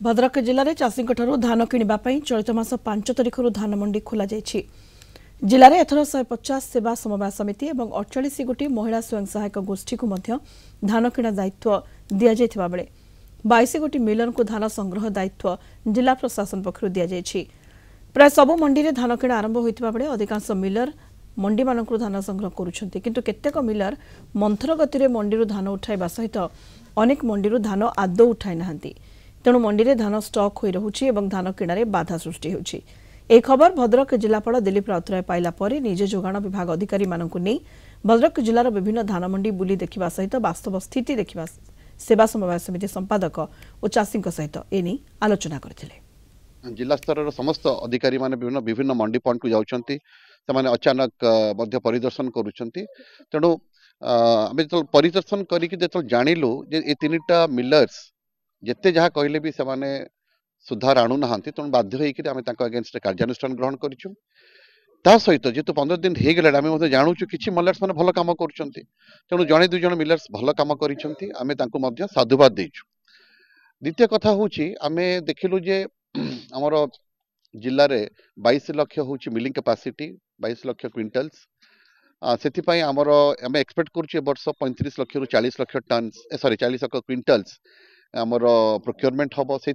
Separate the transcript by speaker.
Speaker 1: भद्रक जिले में चाषी धान किणापी चलित मास 5 तारिख धान मंडी खोल जिले में एथर 150 सेवा समवाय समिति और 48 गोटी महिला स्वयं सहायक गोष्ठी को धान किणा दायित्व दि जाता बेले 22 गोटी मिलर को धान संग्रह दायित्व जिला प्रशासन पक्ष दि प्राय सबु मंडी में धान किणा आरंभ होता बेले अधिकांश मिलर मंडी मान धान संग्रह करुछंती किंतु केतेक मिलर मंथर गति मंडी धान उठाइबा सहित अनेक मंडी धान आदौ उठाई नाहांती तेणु मंडी में धान स्टॉक हो रहुछि एवं धान किणारे बाधा सृष्टि होछि। एक खबर भद्रक जिलापाल दिलीप राउतराय पाइला परे निज जोगाण विभाग अधिकारी मानकु नै भद्रक जिलार विभिन्न धान मंडी बुली देखिबा सहित वास्तव स्थिति देखिबा सेवा समवाय समिति संपादक और चाषी सहित एनी आलोचना करथिले।
Speaker 2: जिला स्तर समस्त अधिकारी माने विभिन्न मंडी पॉइंट को जाउछंती सेमाने अचानक मध्य परिदर्शन करूछंती तेणु आमे तो परिदर्शन करिक जेतो जानिलु जे ए तीनटा मिलर्स जिते जहाँ कहले भी सेमाने सुधार आणु नाहांती तेणु बाध्य होइकि आमे तांको अगेंस्ट कार्यानुष्ठान ग्रहण करिछु। ता सहित जेतु 15 दिन हे गेला आमे मते जानुछु किछि मिलर्स माने भलो काम करूछंती तेणु जणे दुई जण मिलर्स भलो काम करिछंती आमे तांको मध्य साधुवाद देइछु। द्वितीय कथा होछि आमे देखिलु जे हमर जिल्ला रे 22 लाख होछि मिलिंग कैपेसिटी 22 लाख क्विंटल्स से आमर आम एक्सपेक्ट करुचे वर्ष 35 लाख रु 40 lakh tonne sorry 40 lakh quintals आमर प्रोक्योरमेंट हम से